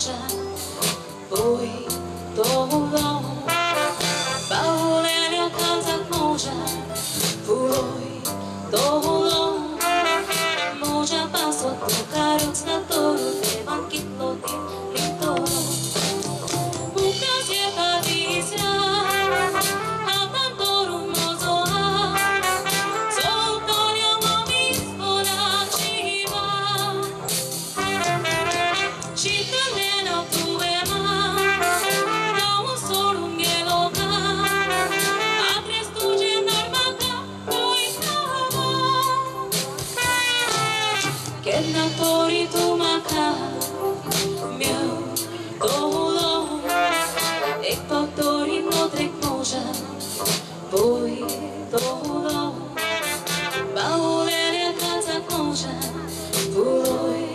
moja Boi toho Bahulelia kazak moja Boi toho Moja pasot Karuc na toru Tevan kitlo Litoro Ukaz je kadisja Hatan toru mozoa Soltonja movisko na čiva Čitane tuema Kao sorungeloka Adres tuđe normaka Koji stava Kedna tori tumaka Meu dolo Ek tori notrek moja Boi dolo Bahulelia kazak moja Boi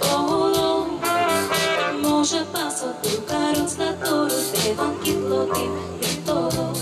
dolo Moja pasot Karuc na toru Tevan kitlo Litoro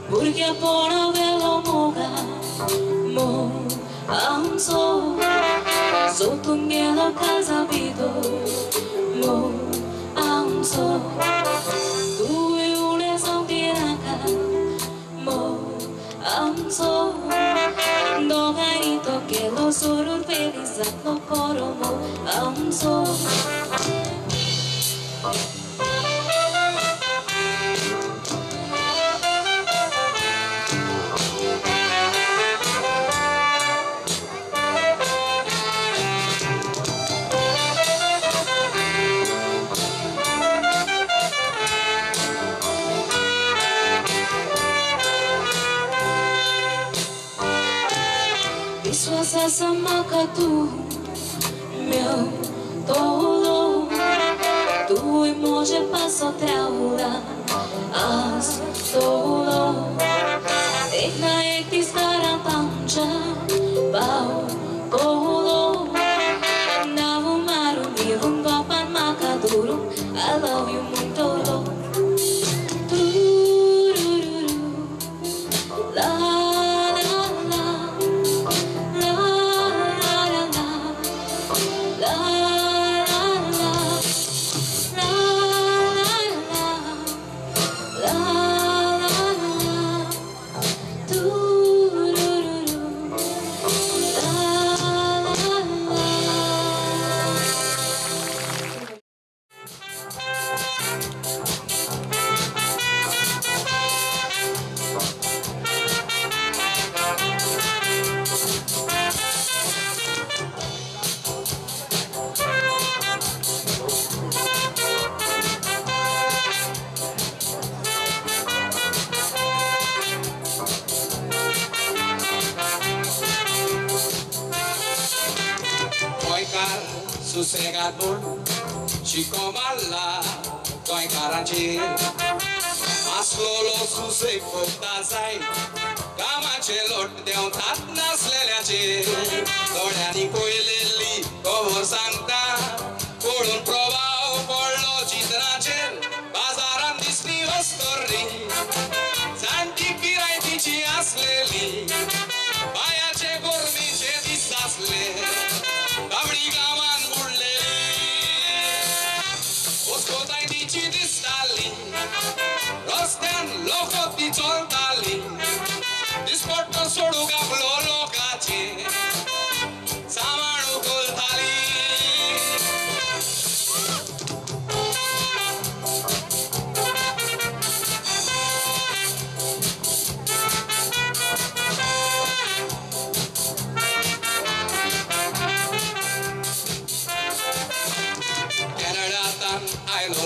Burgia pona velo moga Mo amso Zotungelo casavido Mo amso Due une santiraka Mo amso Dogaito que lo sorur feliz Lo coro mo amso Viswasa sama katu Meu tolo Tu može paso traura As tolo Ekna ek ti stara pancha Bao tolo Navu maru nivun gopan makaduru I love you muito Turururu La Sossegador, Chico Mala, Coi Caranci, Aslolo Suseco Tazai, Camacelor de un tat nasleleaci, Doreani Coeleli, Como Santa, por un provao, por lo citracel, Bazaran disni ostorri, Santi Pirai dici asleli, Baia ce gormi ce disasle, Gabrigaman burle, Oscotai dici di stalli, Rosten loco di zoltali, Disporto solo gablo locaci, Samanu coltali.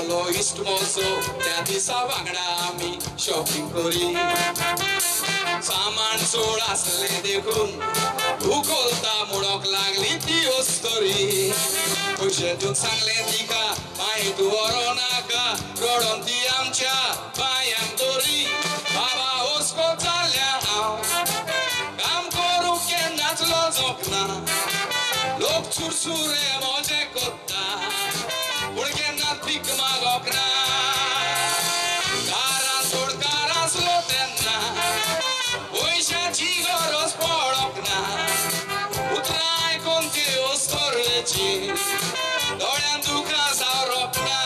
Lolo istmoso, te savangda mi shopping kori. Saman solasle dekhun, uko दिवंक सांगलें तिका मागीर तूं व्हरो नाका रडोन ती आमच्या पांयांक दोरी बाबा हुस्को जाल्ल्या हांव काम करूंक केन्नाच लजोंक ना लोक सुरसुरे मोजे कोत्ता पूण केन्नाच भीक मागोंक ना कारां सोड कारां आसलो तेन्ना पयशाची गरज पडोंक ना उतरां आयकून ती वस्तोरेची दोळ्यान दुखां सावरोंक ना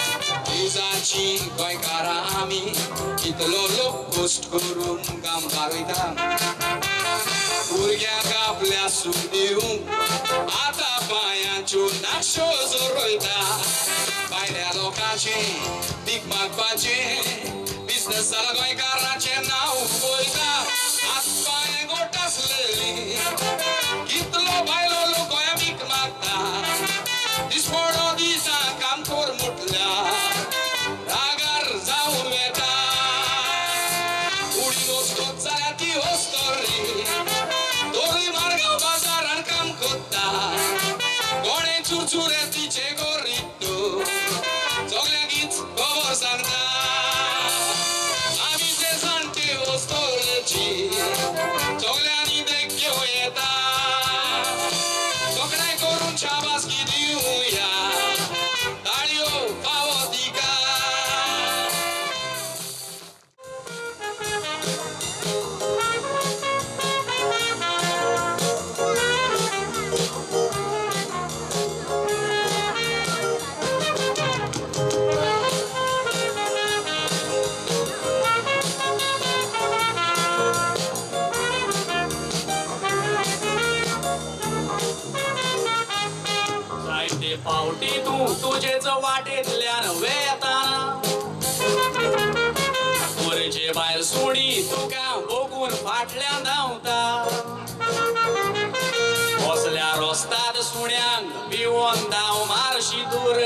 दिवसाची गोंयकारां आमी कितलो लोक कश्ट करून कामगार वयता भुरग्यांक आपल्या सूख दिवंक आतां पांयांच्यो नाक्षो जोरोयता भायल्या लोकांचें भीक मागपाचें बिझनस जालां गोंयकारांचें नांव पळयता आत पांय गोठ आसलेलीं कितलो भायलो लोक गोंया भीक मागता दिसपडो दिसा काम कर म्हटल्यार रागार जावन वेता उडी वस्तोत जाल्यार ती वस्तोरी दोरी मार्गांव बाजारान काम कोत्ता कोणे चुरचुरे तिचे गोरित्तो सगळ्यांकीच खबर सांगता आमी जे जाणटे वस्तोरेची सगळ्यांनी देख्यो येता तोखणाय करून शाबासकी दिवया ताळयो फावो तिका पावटी तू तुझेच वाटेतल्यान वेताना पोरचे भायर सोडी तुका बघून फाटल्यान धांवता बसल्या रस्त्यात सुण्यांक भिवून धांव मारशी दूर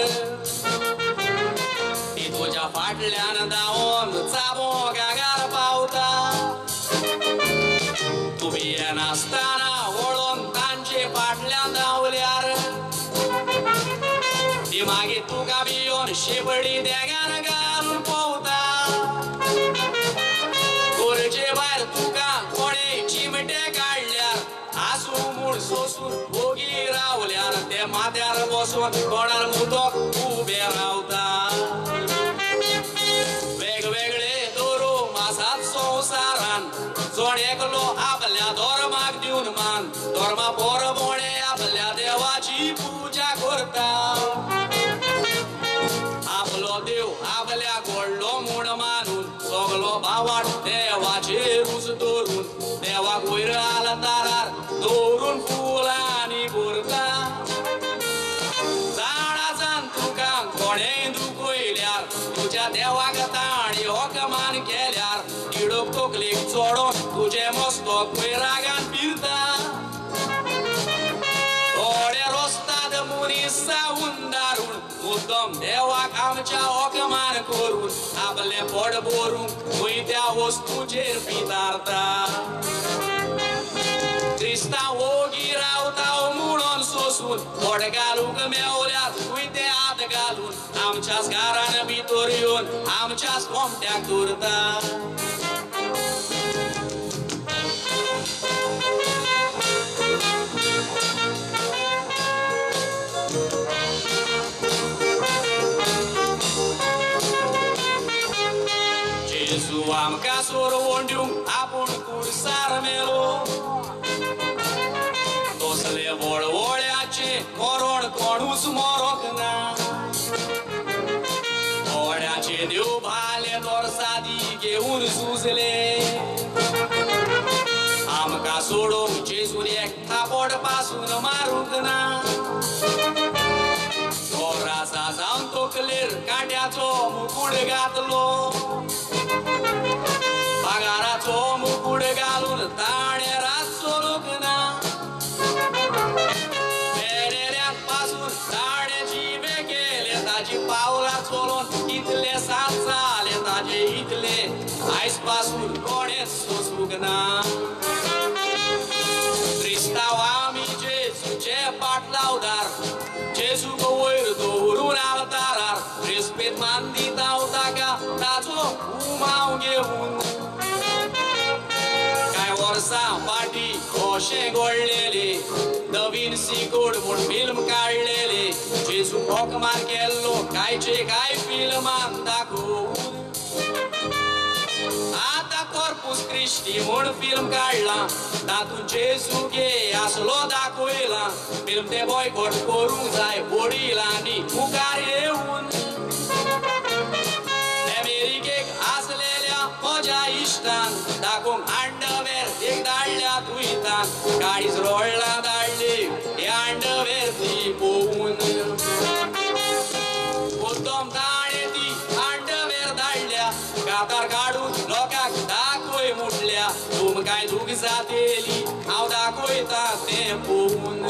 ती तुझ्या फाटल्यान धांवून चाबो गागार पावता तू भियेनासतना वळोन तांचे फाटल्यान धांवल्यार ती मागीर तुका भियोन शेपडी देगान घालून पोवता कोरचे भायर तुका कोणे चिमटे काडल्यार आसूं म्हूण सोंसून भोगी रावल्यार ते माथ्यार बसून कोणार मुतोक उबे रावता वेगवेगळे धोरूम आसात संवसारान जोड एकलो आपल्या धर्माक दिवन मान धर्मा परमोणे आपल्या देवाची पुजा करता आपलो देव आपल्या व्हडलो म्हूण मानून सगलो भावाट देवाचेरूच धरून देवाक वयर आलतारार दवरून फुलांनी भरता झाडांच्यान तुका कोणेय दुखयल्यार तुज्या देवाक ताणी होकमान केल्यार किडोक तकलेक चोडोन तुजें मस्तक वैरागान फिरता थोडे रस्तात मनीस जावन दारून मुद्दम देवाक आमच्या होकमान करून आपले पोट भरूंक वयत्या वस्तूचेर पितारता क्रिस्तांव ओगी रावता म्हणून सोसून पोट घालूंक मेवल्यार वयते हात घालून आमच्याच घरान भितर येवन आमच्याच कोमट्याक धरता जेजू आमकां सोडवून दिवंक आपूण कुडसार मेलो तसले वळवळ्याचे मरण कोणूच मरोंक ना व्हड्याचे देव भाले दोरसादी घेवन झुजले आमकां सोडूंक जेजून एक थापड पासून मारूंक ना तोरासा जावन तकलेर कांट्याचो मुकुट घातलो पगाराचो मुकुट घालून ताणें रात सोडूंक ना पेडेऱ्या पाठी खोशे गोळलेले नवीन सिकोड म्हूण फिल्म काडलेले जेजू भोकमार केल्लो कांयचे काय फिल्मान दाखोवन आता कॉर्पुस क्रिस्टी म्हूण फिल्म काडला तातूंत जेजू गे आसलो दाखयला फिल्म ते बॉयकॉट करूंक जाय वडीलांनी मुखार येवन अमेरिकेक आसलेल्या म्हज्या इश्टान दाखोवंक अंडरवेर एक धाडल्या तुयतान काळीज रोडला धाडली हे अंडरवेर ती पळोवन मुद्दम ताणें ती अंडरवेर धाडल्या कातार काडून लोकांक दाखय म्हटल्या तुमकांय दूख जातेली हांव दाखयता तें पळोवन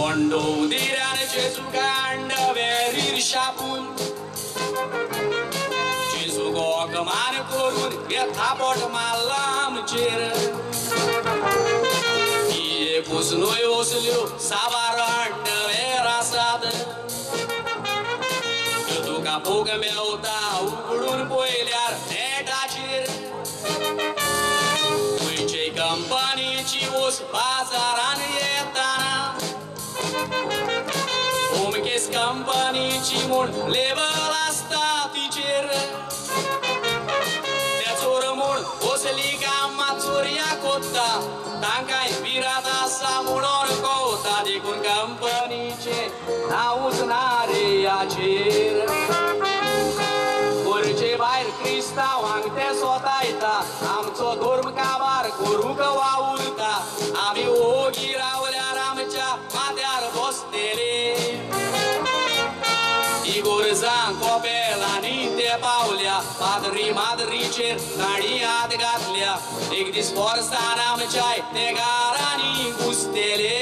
Mondoudiran Jesu अंडरवेर शापून जेजू गोगमान करून थापट मारला आमचेर ही पुसल्यो वसल्यो साबार अंडरवेर आसात तुका भोग मेवता उगडून पळयल्यार नेटाचेर खंयचे कंपनीची वस बाजारान येताना होमकेस कंपनीची म्हूण लेबल आसता तिचेर त्या चोर म्हूण वसली कामां चोरया कोत्ता तांकांय विरात आसा म्हणून कवता देखून कंपनीचे नांवूच ना रे हाचेर गोरचे भायर क्रिस्तांवांक ते सोतायता आमचो धर्म काबार करूंक वावुरता आमी ओगी रावल्यार आमच्या माथ्यार बसतेले गोरजां कोपेलांनी ते पावल्या पाद्री माद्रीचेर ताणी हात घातल्या एक दीस वर्सान आमच्या ते गारांनी घुसतेले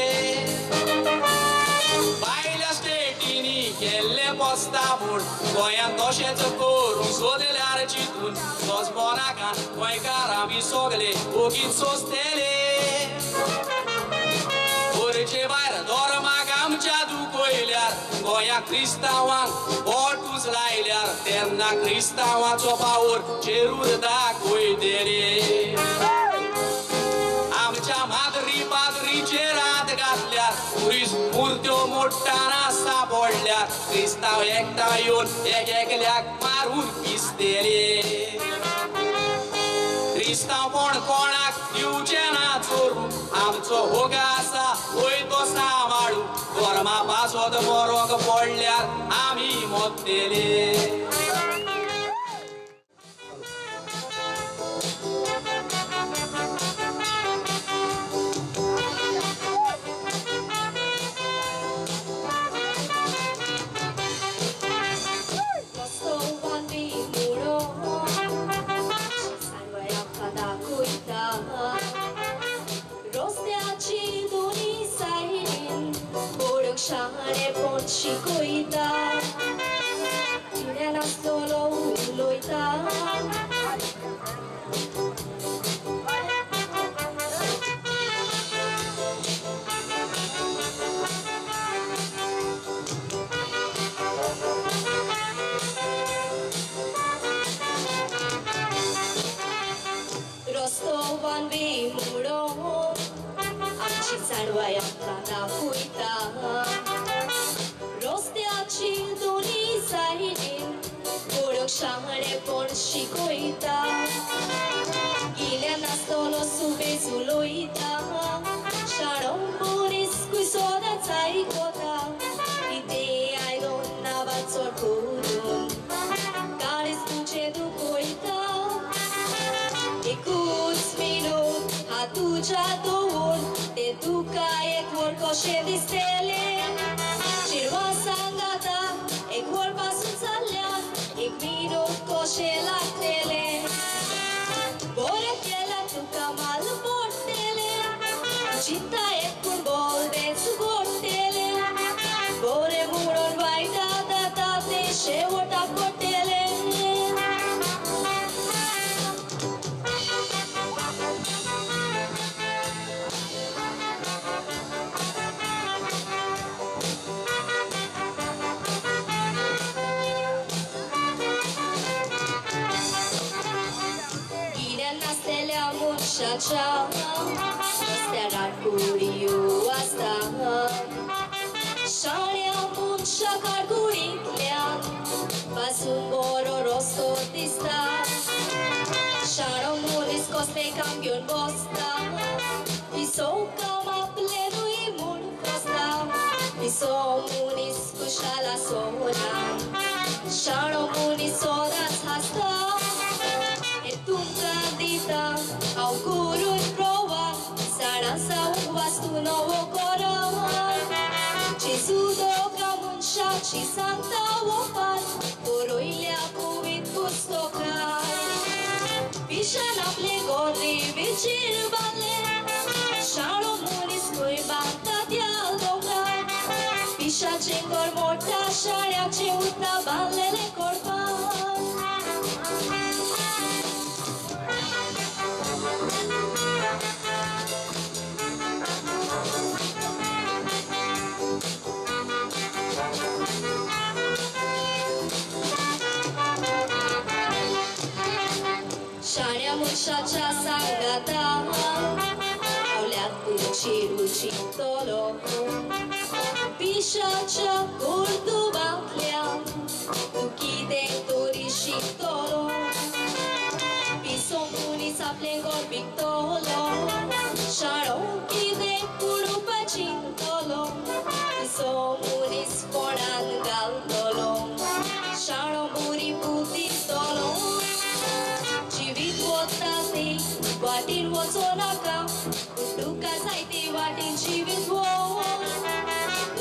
भायल्या स्टेटींनी केल्ले पोस्ता म्हूण गोंयांत तशेंच करूंक सोदल्यार चिंतून तोच मोनाकान गोंयकार आमी सगळे ओगीच सोंसतेले गोरचे भायर धर्माक आमच्या दुखयल्यार गोंया क्रिस्तांवांक बोटूच लायल्यार तेन्ना क्रिस्तांवाचो पावर चेरूर दाखयतले आमच्या माद्री पाद्रीचेर हात घातल्यार पुरीस मुर्त्यो मोडटाना सापडल्यार क्रिस्तांव एकठांय येवन एकल्याक मारून पिसतेले क्रिस्तांवपण कोणाक दिवचे ना चोरूंक आमचो होगा आसा वय तो सांबाळूं धर्मा पासोद मरोंक पडल्यार आमी मोत्तेले Shane ponci coita, tine la solo loita. Rostovan vi muro, amci salvaia cada cuita. Rosteaci doni zahidin, gorok shangare ponci coita. Gilena solo sube zuloita, sharon boris cuisoda zaikota. Ideea ai donna vazzor curun, care stuce du coita. Ikuts minut, hatuja doun, te duca e corcoșe di stele. Cirva sangata, e corpa sunțalea, e minut coșe la tele. Bore tela tu camal portele, cinta e cun bol de su portele. Bore muron vai da te she ota portele. muchacha, stea curiu asta. Shania mucha carcuriclean, pasun bororoso dista. Sharo mulis coste campion bosta, iso cama pleno imun costa, iso munis kushala sola. Sharo munis sodas hasta, etum candida, au curul proa, sara sa un vastu novo coran. Ci sudo camuncia, ci santa wofan, poroilea cuvit gustocan. Pisana plegori vicir bale, sharo munis coi banta dialdoga. Pisha cengor morta, sharia ceuta balele corban. Shania muchacha sangata, auleat puciru cintolo. Pishacha curtu bacleam, uchide turishi tolo. Pison punis a plengor pictolo, sharo uchide puru pacintolo. Pison punis foran galdolo, sharo muri putistolo. Watin wazonaka, duka saiti watin chivit wo.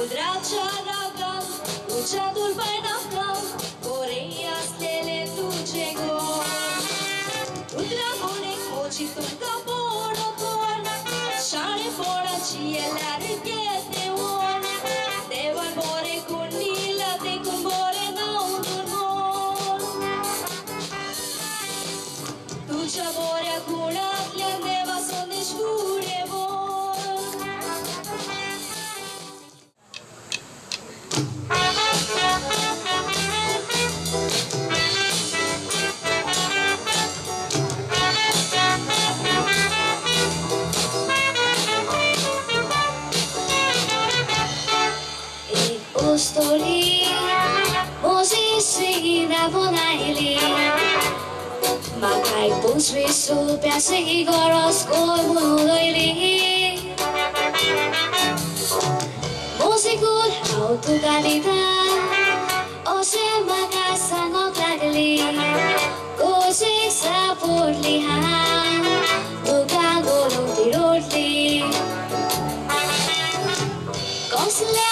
Udracha raga, uchadur bainaka, koreya stele tujego. Udra monek mochi tunka poro kon, shane pora chielare kete won. Devan bore kundila dekun bore naundur mon. Tuja bore kuna. Ostoli, musisi da vonaili. Makai pusvisu piasi goros koimuloili. Musikul autu kalita, ose makasangot lagli. Kusik sa purlihan, buka gulung tirutli. Kosla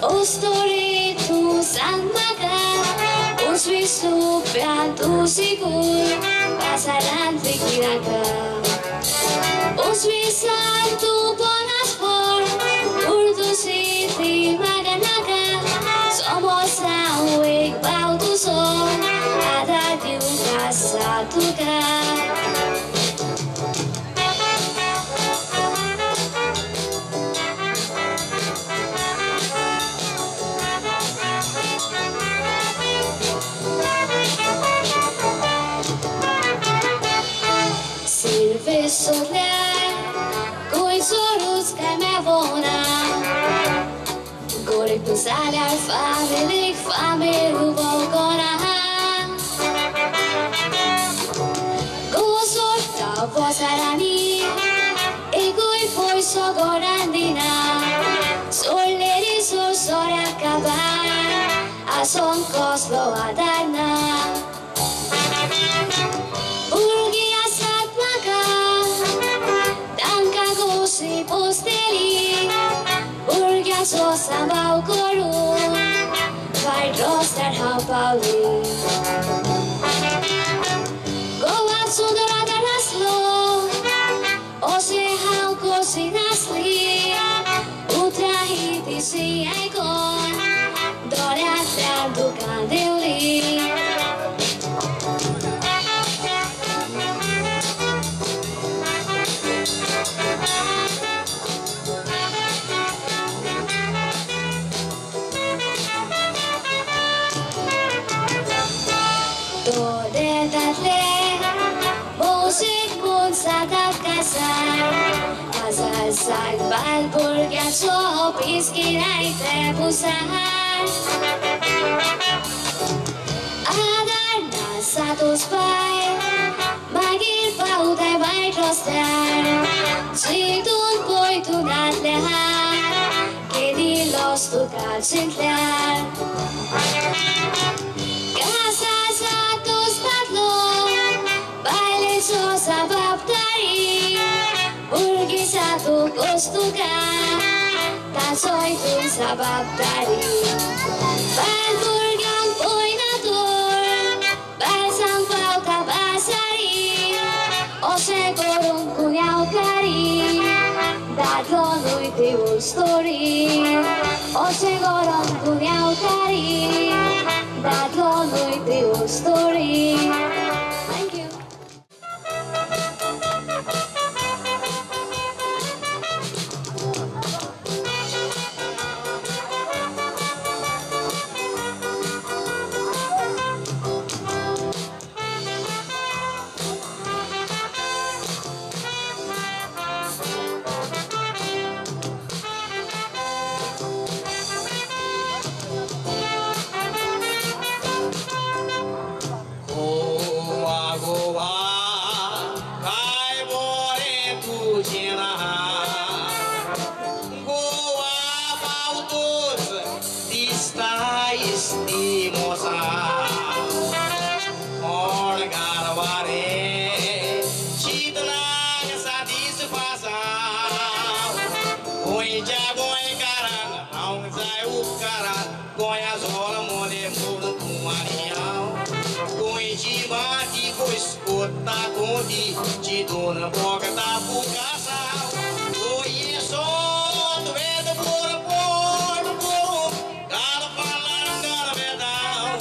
Ostori tu sangmaga, usvisu piantu sigur, pasaran fikiraga. Usvisan tu bonaspor, urdu siti maganaga. Somos awake bautu son, ada di casa tuga. Soler, coi sorus che me vona. Gore tu sale al family, family uvogona. Go sorta posarani, e coi poi sogorandina. Soleri sol sore acabar, a son coslo adarna. Si posteli, burga så sambau koru, vai rostar hapauli. Goat sudara daraslo, ose hauko sinasli, utrahiti si aikon, dore atar dukan deuli. Azaz balburgácsó, piszkirejte puszár. Adarnál szátos baj, magír pautai bajtrasztár. Csigdun pojtunát lehár, kédi lasztukál csintlár. Gászászátos padló, bajlécsos a babtari. Burgisato kostuka, tasoitun sababtari. Balburgang poinatur, balsang pauta basari. Ose korong kunyaw kari, dadlon uiti story. Ose korong kunyaw kari, dadlon uiti story. Thank you. Ci dona boca da bucaça, oie só do vento por cara falando cara vedão,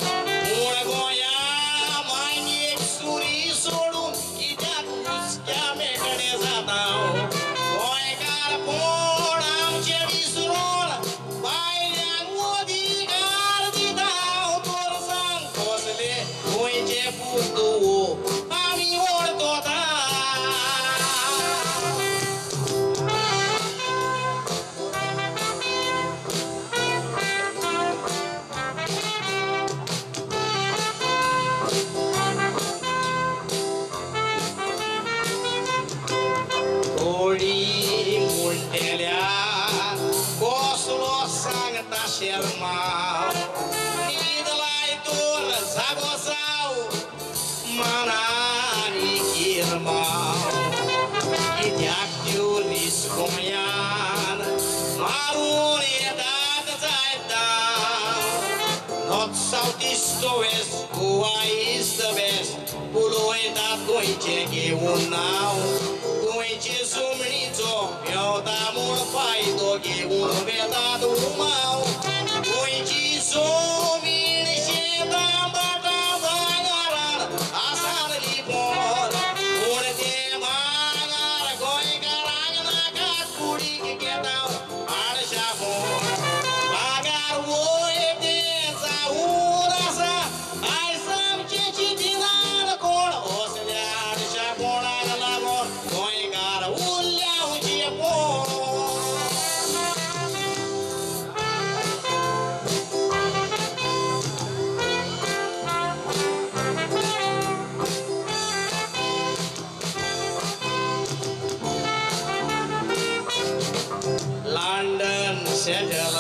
uma goiá mãe de suri soro que já busca mecanizadão, goiá cara por am cherisrola, bailando de cara de dão, torçam cosle, oie je puto. Southeast to west, Goa is the best. Puloi da goiche que unau, goiche sumrito, meu da mor pai do que verdade mal. Goiche sumir chega bata banhar, asar libor, por te banhar goi garang na caturi que quedau, arja bom, pagar o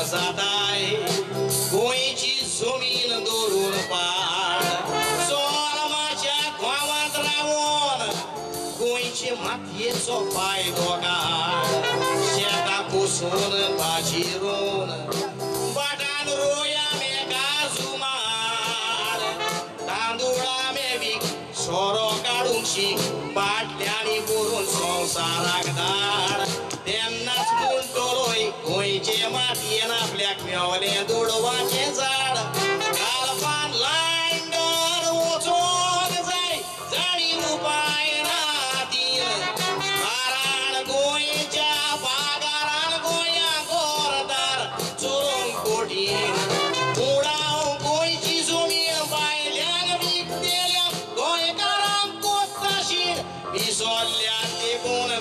Zadai, gointi zomina duro no par, sola macha com a mandramona, gointi matie só pai do gar, chega puxona batirona, badano roia me casumar, tandura me vi, choro carunchi, batliani por som saragdar, dennas mundoloi, gointi Matiana black me all in the watches are Calapan line door water say Zari Mubaina Paran Goya Pagaran Goya Gordar Churung Kodin Purao Goichi Zumi by Liana Victoria Goya Karam Kotashin Bisolia Tibuna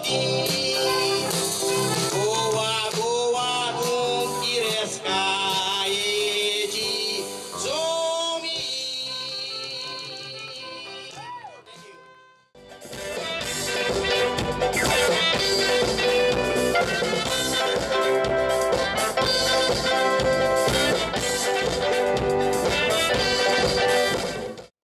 melodii